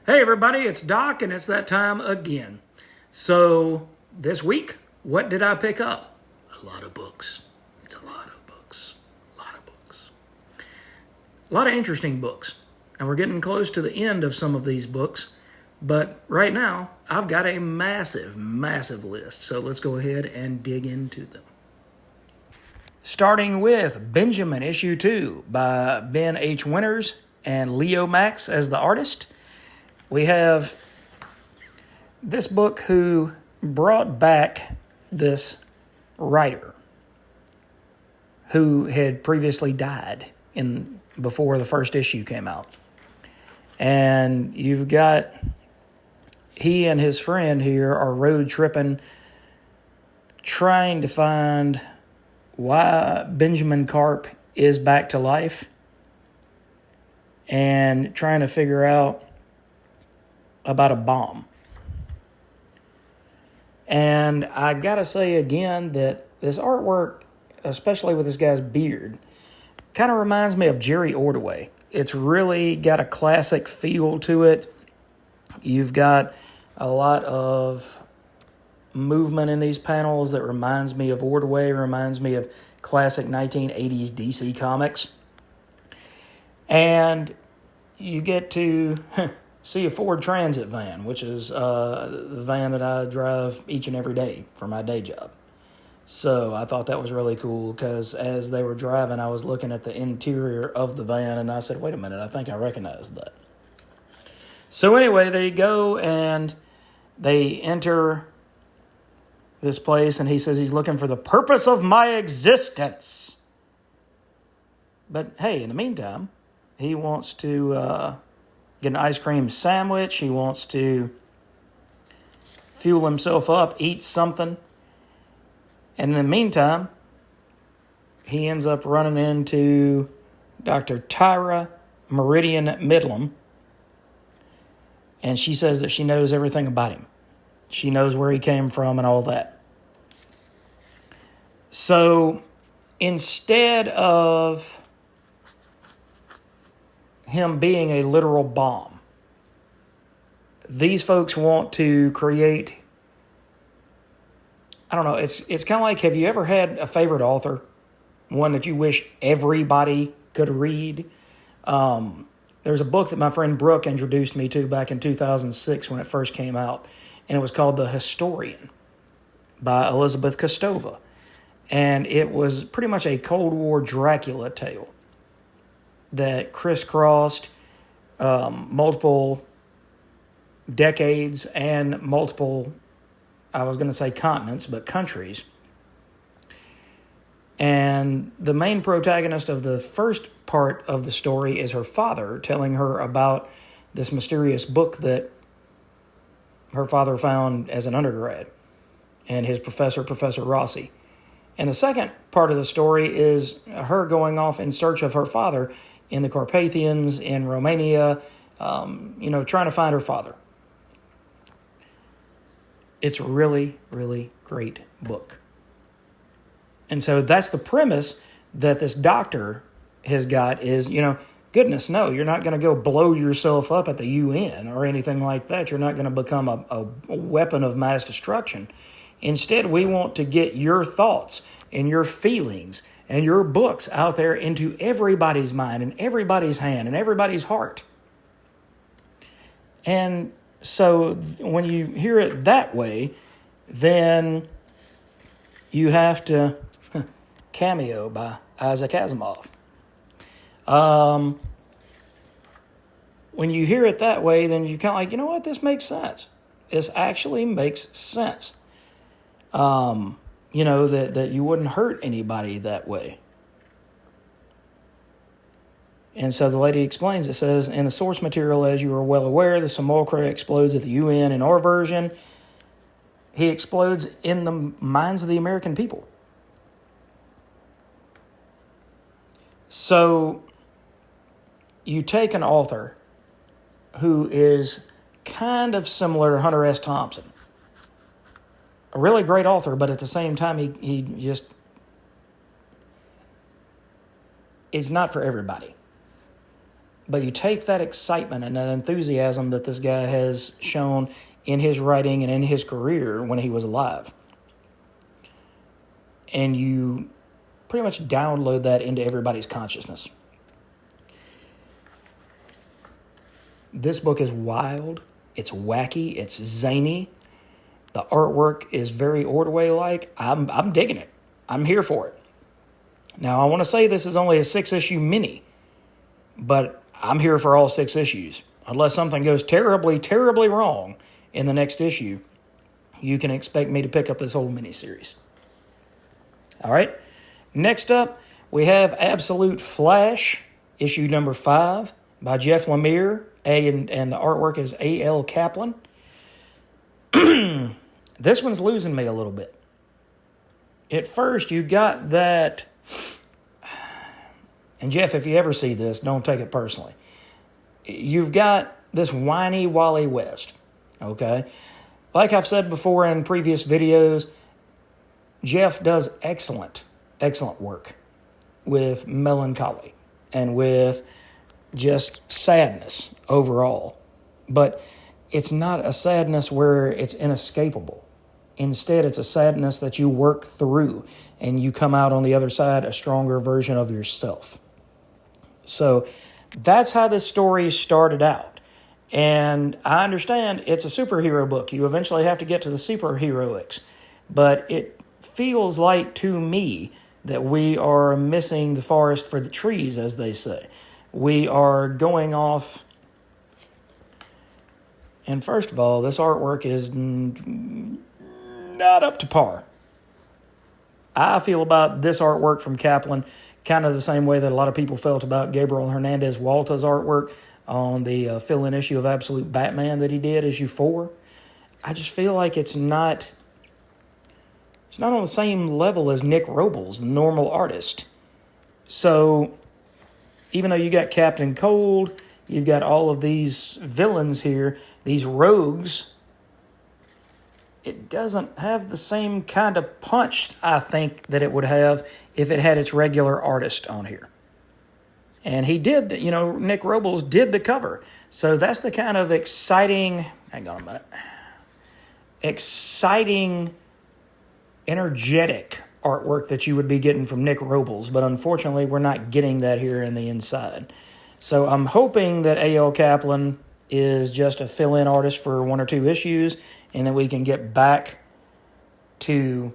Hey everybody, it's Doc, and it's that time again. So, this week, what did I pick up? A lot of books. It's a lot of books. A lot of books. A lot of interesting books. And we're getting close to the end of some of these books. But right now, I've got a massive, massive list. So let's go ahead and dig into them. Starting with Benjamin, Issue 2 by Ben H. Winters and Leo Max as the artist. We have this book who brought back this writer who had previously died before the first issue came out. And you've got he and his friend here are road tripping, trying to find why Benjamin Carp is back to life and trying to figure out about a bomb. And I gotta say again that this artwork, especially with this guy's beard, kind of reminds me of Jerry Ordway. It's really got a classic feel to it. You've got a lot of movement in these panels that reminds me of Ordway, reminds me of classic 1980s DC Comics. And you get to see a Ford Transit van, which is the van that I drive each and every day for my day job. So I thought that was really cool because as they were driving, I was looking at the interior of the van and I said, wait a minute, I think I recognize that. So anyway, they go and they enter this place and he says he's looking for the purpose of my existence. But hey, in the meantime, he wants to get an ice cream sandwich. He wants to fuel himself up, eat something. And in the meantime, he ends up running into Dr. Tyra Meridian Midlam. And she says that she knows everything about him. She knows where he came from and all that. So instead of him being a literal bomb, these folks want to create, I don't know, it's kind of like, have you ever had a favorite author? One that you wish everybody could read? There's a book that my friend Brooke introduced me to back in 2006 when it first came out, and it was called The Historian by Elizabeth Kostova. And it was pretty much a Cold War Dracula tale that crisscrossed multiple decades and multiple, I was going to say continents, but countries. And the main protagonist of the first part of the story is her father telling her about this mysterious book that her father found as an undergrad and his professor, Professor Rossi. And the second part of the story is her going off in search of her father in the Carpathians, in Romania, trying to find her father. It's a really, really great book. And so that's the premise that this doctor has got is, goodness, no, you're not going to go blow yourself up at the UN or anything like that. You're not going to become a weapon of mass destruction. Instead, we want to get your thoughts and your feelings and your books out there into everybody's mind and everybody's hand and everybody's heart. And so when you hear it that way, then you have to Cameo by Isaac Asimov. When you hear it that way, then you're kind of like, you know what, this makes sense. This actually makes sense. That you wouldn't hurt anybody that way. And so the lady explains, it says, in the source material, as you are well aware, the simulacra explodes at the UN in our version. He explodes in the minds of the American people. So you take an author who is kind of similar to Hunter S. Thompson. A really great author, but at the same time, he just, it's not for everybody. But you take that excitement and that enthusiasm that this guy has shown in his writing and in his career when he was alive, and you pretty much download that into everybody's consciousness. This book is wild, it's wacky, it's zany. The artwork is very Ordway-like. I'm digging it. I'm here for it. Now, I want to say this is only a 6-issue mini, but I'm here for all 6 issues. Unless something goes terribly, terribly wrong in the next issue, you can expect me to pick up this whole miniseries. All right. Next up, we have Absolute Flash, issue number 5 by Jeff Lemire, and the artwork is A.L. Kaplan. This one's losing me a little bit. At first, you got that, and Jeff, if you ever see this, don't take it personally. You've got this whiny Wally West, okay? Like I've said before in previous videos, Jeff does excellent work with melancholy and with just sadness overall. But it's not a sadness where it's inescapable. Instead, it's a sadness that you work through and you come out on the other side a stronger version of yourself. So that's how this story started out. And I understand it's a superhero book. You eventually have to get to the superheroics. But it feels like to me that we are missing the forest for the trees, as they say. We are going off. And first of all, this artwork is not up to par. I feel about this artwork from Kaplan kind of the same way that a lot of people felt about Gabriel Hernandez Walta's artwork on the fill-in issue of Absolute Batman that he did, issue 4. I just feel like it's not on the same level as Nick Robles, the normal artist. So even though you got Captain Cold, you've got all of these villains here, these rogues, it doesn't have the same kind of punch, I think, that it would have if it had its regular artist on here. And he did, Nick Robles did the cover. So that's the kind of exciting, energetic artwork that you would be getting from Nick Robles. But unfortunately, we're not getting that here in the inside. So I'm hoping that A.L. Kaplan is just a fill-in artist for 1 or 2 issues, and then we can get back to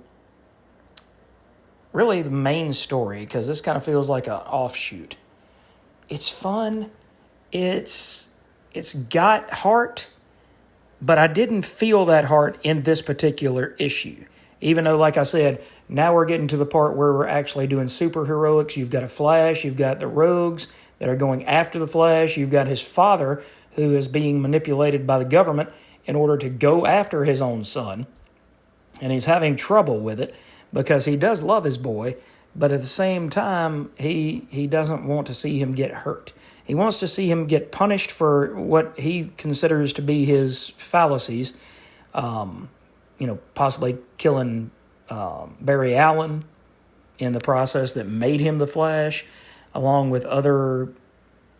really the main story, because this kind of feels like an offshoot. It's fun. It's got heart, but I didn't feel that heart in this particular issue. Even though, like I said, now we're getting to the part where we're actually doing superheroics. You've got a Flash, you've got the rogues that are going after the Flash, you've got his father who is being manipulated by the government in order to go after his own son. And he's having trouble with it because he does love his boy, but at the same time, he doesn't want to see him get hurt. He wants to see him get punished for what he considers to be his fallacies, possibly killing Barry Allen in the process that made him the Flash, along with other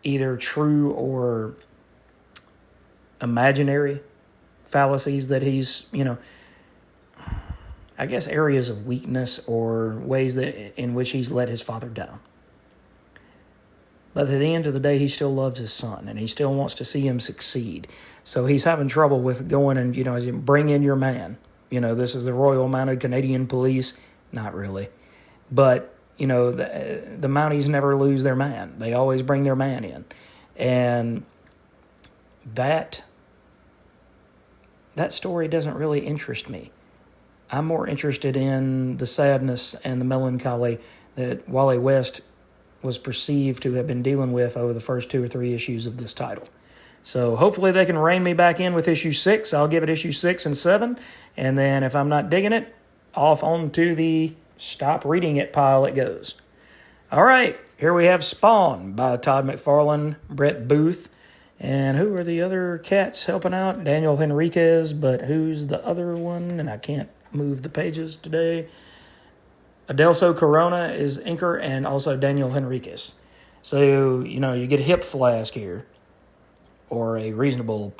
either true or imaginary fallacies that he's, I guess areas of weakness or ways that in which he's let his father down. But at the end of the day, he still loves his son, and he still wants to see him succeed. So he's having trouble with going and, bring in your man. This is the Royal Mounted Canadian Police. Not really. But, the Mounties never lose their man. They always bring their man in. And that story doesn't really interest me. I'm more interested in the sadness and the melancholy that Wally West was perceived to have been dealing with over the first 2 or 3 issues of this title. So hopefully they can rein me back in with issue 6. I'll give it issue 6 and 7. And then if I'm not digging it, off onto the stop reading it pile it goes. All right, here we have Spawn by Todd McFarlane, Brett Booth. And who are the other cats helping out? Daniel Henriquez, but who's the other one? And I can't move the pages today. Adelso Corona is inker, and also Daniel Henriquez. So, you get a hip flask here, or a reasonable,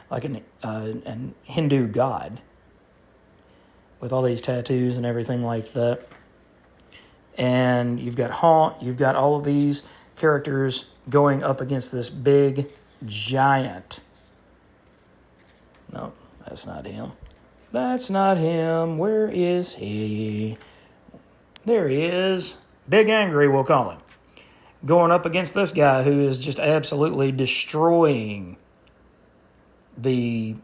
like an Hindu god with all these tattoos and everything like that. And you've got Haunt, you've got all of these characters going up against this big giant. No, that's not him. That's not him. Where is he? There he is. Big Angry, we'll call him. Going up against this guy who is just absolutely destroying the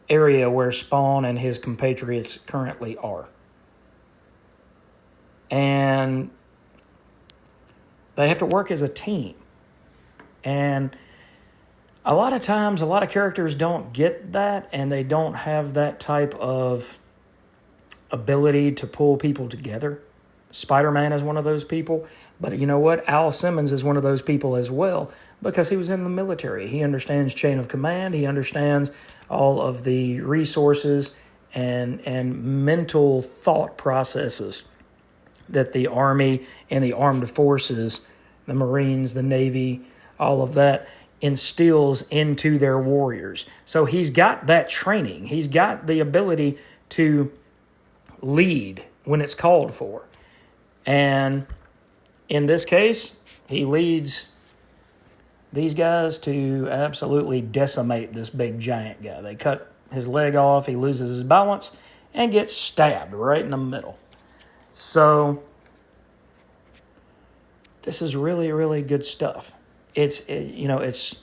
area where Spawn and his compatriots currently are. And they have to work as a team. And a lot of times, a lot of characters don't get that, and they don't have that type of ability to pull people together. Spider-Man is one of those people, but you know what? Al Simmons is one of those people as well, because he was in the military. He understands chain of command. He understands all of the resources and mental thought processes that the Army and the armed forces, the Marines, the Navy, all of that instills into their warriors. So he's got that training. He's got the ability to lead when it's called for. And in this case, he leads these guys to absolutely decimate this big giant guy. They cut his leg off, he loses his balance, and gets stabbed right in the middle. So this is really, really good stuff. It's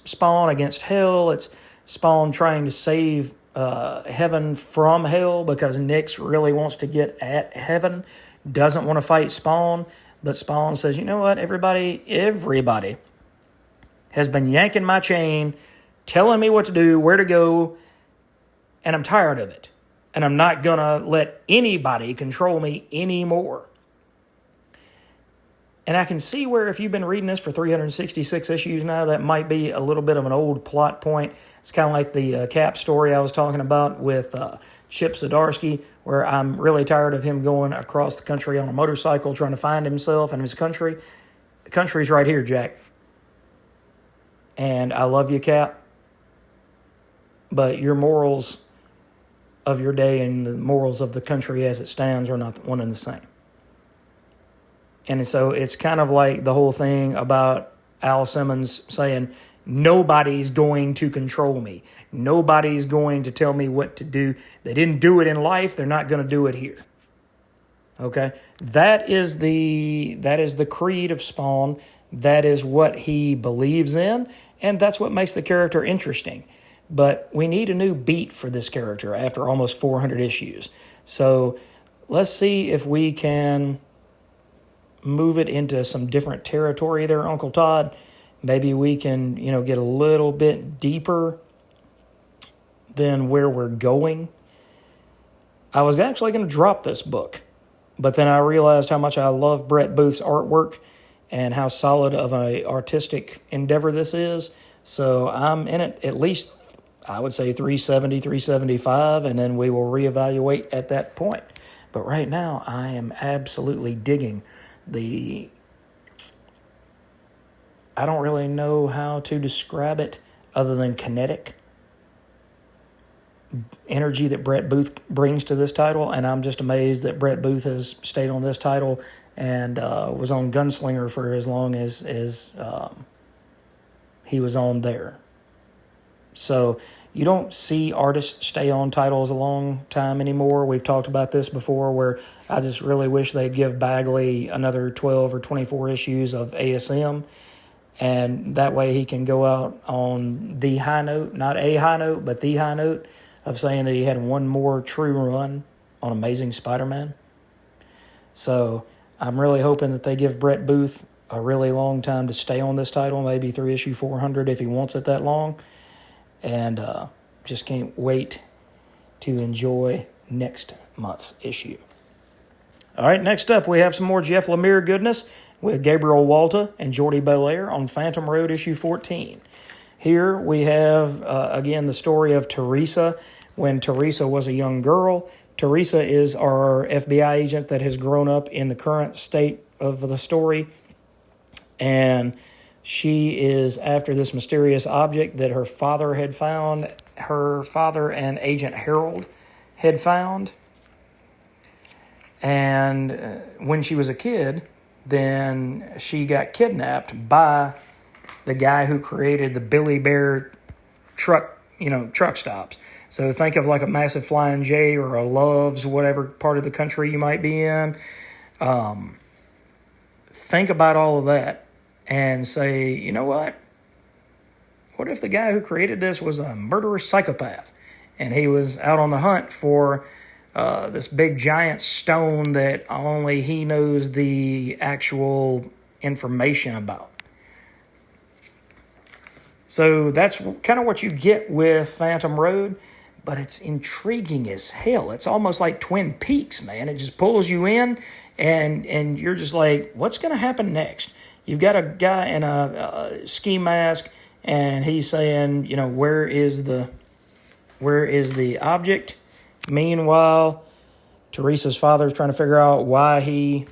Spawn against hell. It's Spawn trying to save heaven from hell, because Nyx really wants to get at heaven, doesn't want to fight Spawn, but Spawn says, you know what, everybody has been yanking my chain, telling me what to do, where to go, and I'm tired of it. And I'm not going to let anybody control me anymore. And I can see where, if you've been reading this for 366 issues now, that might be a little bit of an old plot point. It's kind of like the Cap story I was talking about with Chip Zdarsky, where I'm really tired of him going across the country on a motorcycle trying to find himself and his country. The country's right here, Jack. And I love you, Cap. But your morals of your day and the morals of the country as it stands are not one and the same. And so it's kind of like the whole thing about Al Simmons saying, nobody's going to control me. Nobody's going to tell me what to do. They didn't do it in life. They're not going to do it here. Okay? That is the creed of Spawn. That is what he believes in. And that's what makes the character interesting. But we need a new beat for this character after almost 400 issues. So let's see if we can move it into some different territory there, Uncle Todd. Maybe we can, get a little bit deeper than where we're going. I was actually going to drop this book, but then I realized how much I love Brett Booth's artwork and how solid of an artistic endeavor this is. So I'm in it at least, I would say 370, 375, and then we will reevaluate at that point. But right now, I am absolutely digging I don't really know how to describe it other than kinetic energy that Brett Booth brings to this title, and I'm just amazed that Brett Booth has stayed on this title and was on Gunslinger for as long as he was on there. So you don't see artists stay on titles a long time anymore. We've talked about this before, where I just really wish they'd give Bagley another 12 or 24 issues of ASM, and that way he can go out on the high note, not a high note, but the high note of saying that he had one more true run on Amazing Spider-Man. So I'm really hoping that they give Brett Booth a really long time to stay on this title, maybe through issue 400 if he wants it that long. And just can't wait to enjoy next month's issue. All right, next up we have some more Jeff Lemire goodness with Gabriel Walta and Jordi Belair on Phantom Road issue 14. Here we have, again, the story of Teresa when Teresa was a young girl. Teresa is our FBI agent that has grown up in the current state of the story. and she is after this mysterious object that her father had found, her father and Agent Harold had found. And when she was a kid, then she got kidnapped by the guy who created the Billy Bear truck stops. So think of like a Massive Flying J or a Love's, whatever part of the country you might be in. Think about all of that and say, you know what? What if the guy who created this was a murderous psychopath and he was out on the hunt for this big giant stone that only he knows the actual information about? So that's kind of what you get with Phantom Road, but it's intriguing as hell. It's almost like Twin Peaks, man. It just pulls you in, and you're just like, what's going to happen next? You've got a guy in a ski mask, and he's saying, where is the object? Meanwhile, Teresa's father is trying to figure out why he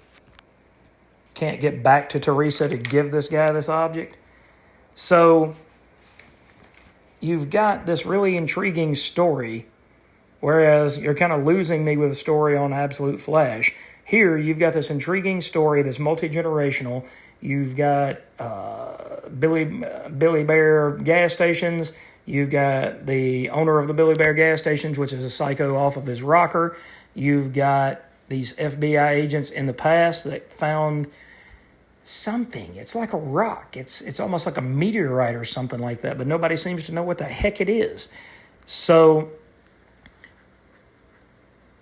can't get back to Teresa to give this guy this object. So you've got this really intriguing story, whereas you're kind of losing me with a story on Absolute Flash. Here, you've got this intriguing story that's multi-generational. You've got Billy Bear gas stations. You've got the owner of the Billy Bear gas stations, which is a psycho off of his rocker. You've got these FBI agents in the past that found something. It's like a rock. It's almost like a meteorite or something like that, but nobody seems to know what the heck it is. So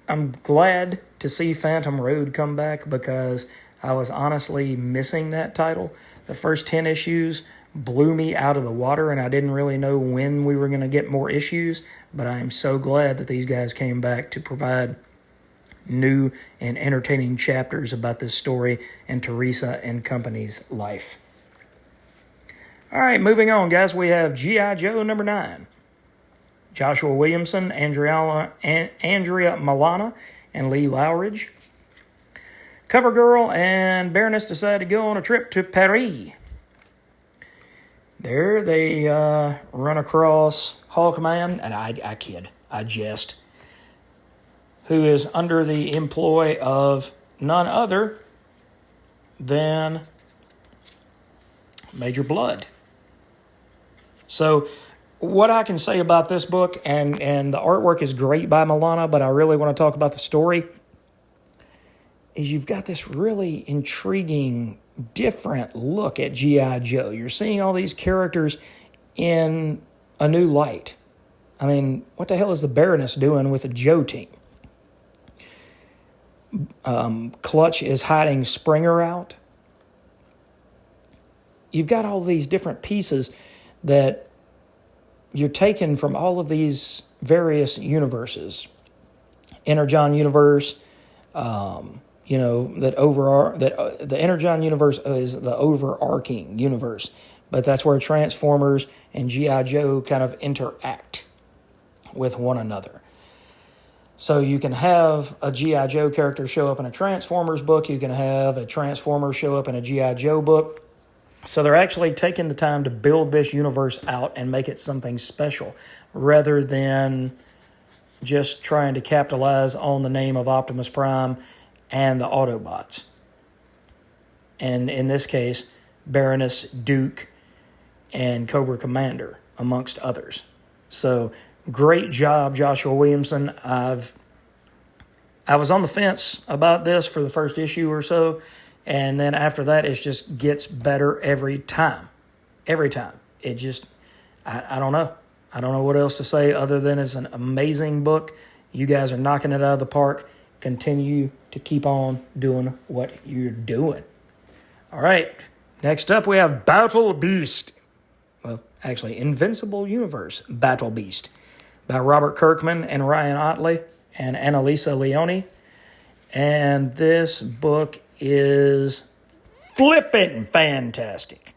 I'm glad to see Phantom Road come back because I was honestly missing that title. The first 10 issues blew me out of the water, and I didn't really know when we were going to get more issues, but I'm so glad that these guys came back to provide new and entertaining chapters about this story and Teresa and company's life. All right, moving on, guys. We have G.I. Joe number 9. Joshua Williamson, Andrea Milana, and Lee Loughridge. CoverGirl and Baroness decide to go on a trip to Paris. There they run across Hawkman, and I kid, I jest, who is under the employ of none other than Major Blood. So what I can say about this book, and the artwork is great by Milana, but I really want to talk about the story, is you've got this really intriguing, different look at G.I. Joe. You're seeing all these characters in a new light. I mean, what the hell is the Baroness doing with the Joe team? Clutch is hiding Springer out. You've got all these different pieces that you're taking from all of these various universes. Energon universe, the Energon universe is the overarching universe, but that's where Transformers and G.I. Joe kind of interact with one another. So you can have a G.I. Joe character show up in a Transformers book. You can have a Transformer show up in a G.I. Joe book. So they're actually taking the time to build this universe out and make it something special rather than just trying to capitalize on the name of Optimus Prime and the Autobots. And in this case, Baroness, Duke, and Cobra Commander, amongst others. So great job, Joshua Williamson. I was on the fence about this for the first issue or so, and then after that, it just gets better every time. Every time. It just, I don't know. I don't know what else to say other than it's an amazing book. You guys are knocking it out of the park. Continue to keep on doing what you're doing. All right. Next up, we have Battle Beast. Well, actually, Invincible Universe Battle Beast by Robert Kirkman and Ryan Ottley and Annalisa Leone. And this book is flippin' fantastic.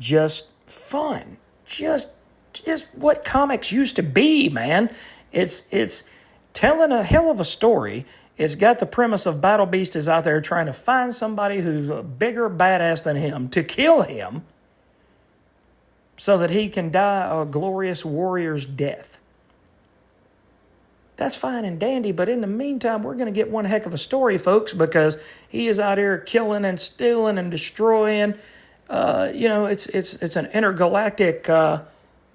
Just fun. Just what comics used to be, man. It's telling a hell of a story It's got the premise of Battle Beast is out there trying to find somebody who's a bigger badass than him to kill him so that he can die a glorious warrior's death. That's fine and dandy, but in the meantime, we're going to get one heck of a story, folks, because he is out here killing and stealing and destroying. It's an intergalactic. Whoa!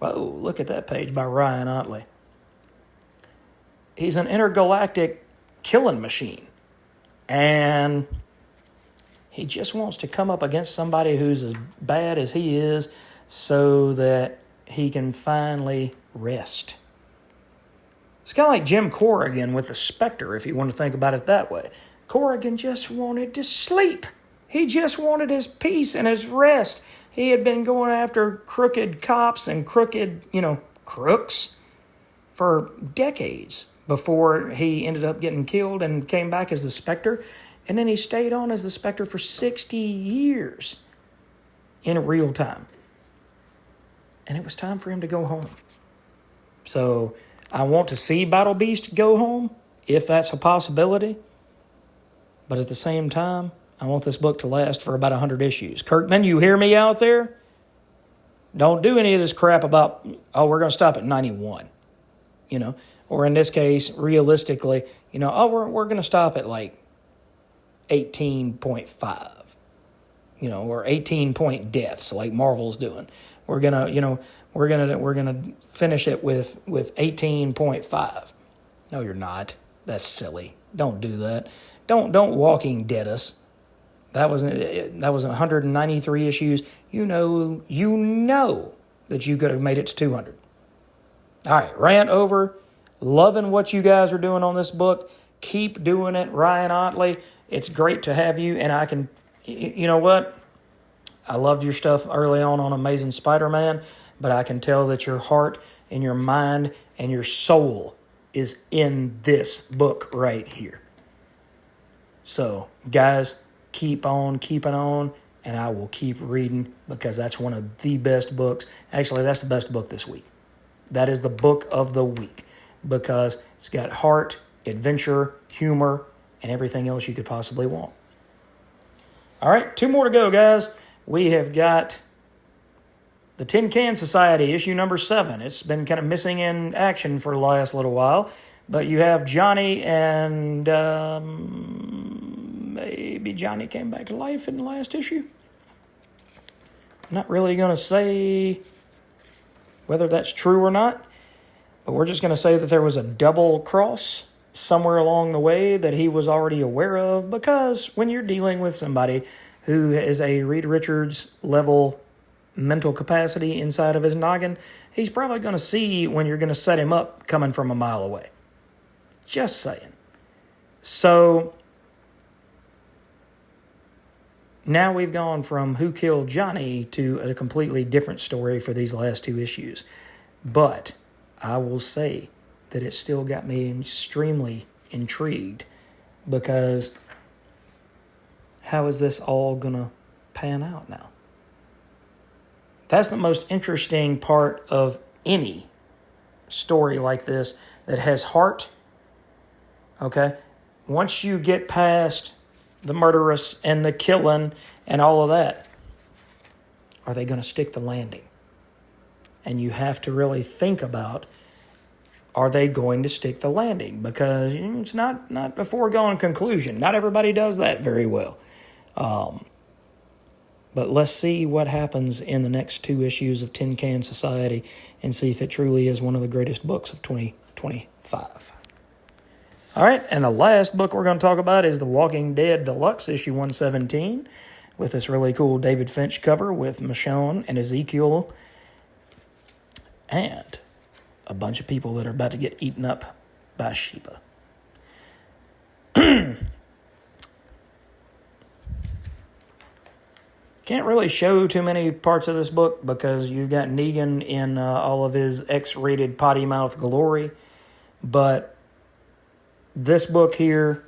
Look at that page by Ryan Otley. He's an intergalactic killing machine, and he just wants to come up against somebody who's as bad as he is, so that he can finally rest. It's kind of like Jim Corrigan with the Spectre, if you want to think about it that way. Corrigan just wanted to sleep. He just wanted his peace and his rest. He had been going after crooked cops and crooked, crooks for decades before he ended up getting killed and came back as the Spectre. And then he stayed on as the Spectre for 60 years in real time. And it was time for him to go home. So I want to see Battle Beast go home, if that's a possibility. But at the same time, I want this book to last for about 100 issues. Kirkman, you hear me out there? Don't do any of this crap about, we're going to stop at 91. Or in this case, realistically, we're going to stop at like 18.5. Or 18-point deaths like Marvel's doing. We're gonna finish it with 18.5. No, you're not. That's silly. Don't do that. Don't Walking Dead us. That was 193 issues. You know that you could have made it to 200. All right, rant over. Loving what you guys are doing on this book. Keep doing it, Ryan Otley. It's great to have you, and you know what? I loved your stuff early on Amazing Spider-Man, but I can tell that your heart and your mind and your soul is in this book right here. So, guys, keep on keeping on, and I will keep reading because that's one of the best books. Actually, that's the best book this week. That is the book of the week because it's got heart, adventure, humor, and everything else you could possibly want. All right, 2 more to go, guys. We have got the Tin Can Society, issue number 7. It's been kind of missing in action for the last little while. But you have Johnny and maybe Johnny came back to life in the last issue. I'm not really going to say whether that's true or not. But we're just going to say that there was a double cross somewhere along the way that he was already aware of. Because when you're dealing with somebody who is a Reed Richards level mental capacity inside of his noggin, he's probably going to see when you're going to set him up coming from a mile away. Just saying. So now we've gone from Who Killed Johnny to a completely different story for these last 2 issues. But I will say that it still got me extremely intrigued because how is this all going to pan out now? That's the most interesting part of any story like this that has heart, okay? Once you get past the murderous and the killing and all of that, are they going to stick the landing? And you have to really think about, are they going to stick the landing? Because it's not a foregone conclusion. Not everybody does that very well. But let's see what happens in the next 2 issues of Tin Can Society and see if it truly is one of the greatest books of 2025. All right, and the last book we're going to talk about is The Walking Dead Deluxe, issue 117, with this really cool David Finch cover with Michonne and Ezekiel and a bunch of people that are about to get eaten up by Sheba. Can't really show too many parts of this book because you've got Negan in all of his X-rated potty mouth glory. But this book here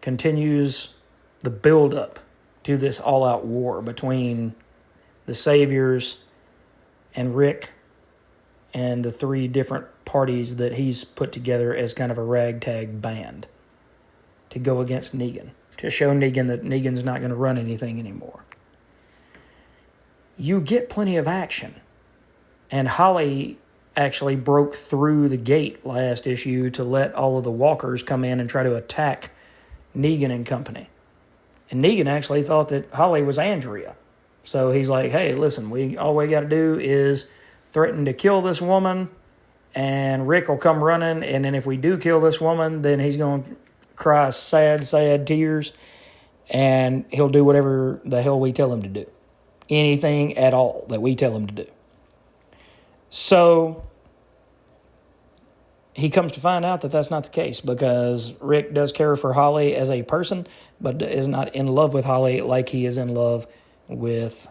continues the build-up to this all-out war between the Saviors and Rick and the 3 different parties that he's put together as kind of a ragtag band to go against Negan, to show Negan that Negan's not going to run anything anymore. You get plenty of action. And Holly actually broke through the gate last issue to let all of the walkers come in and try to attack Negan and company. And Negan actually thought that Holly was Andrea. So he's like, hey, listen, all we got to do is threaten to kill this woman, and Rick will come running, and then if we do kill this woman, then he's going to cry sad, sad tears, and he'll do whatever the hell we tell him to do. Anything at all that we tell him to do. So he comes to find out that that's not the case, because Rick does care for Holly as a person, but is not in love with Holly like he is in love with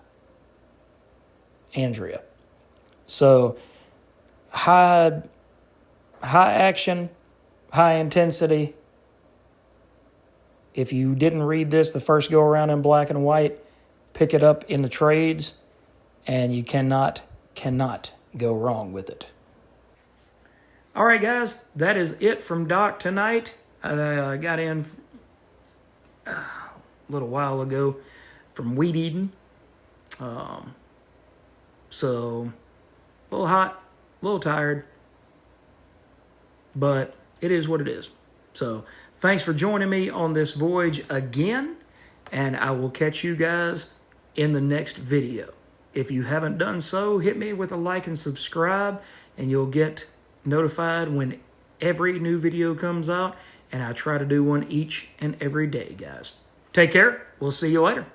Andrea. So high action, high intensity. If you didn't read this the first go around in black and white, pick it up in the trades, and you cannot go wrong with it. All right, guys, that is it from Doc tonight. I got in a little while ago from Weed Eating. So, a little hot, a little tired, but it is what it is. So, thanks for joining me on this voyage again, and I will catch you guys in the next video. If you haven't done so, hit me with a like and subscribe, and you'll get notified when every new video comes out, and I try to do one each and every day, guys. Take care. We'll see you later.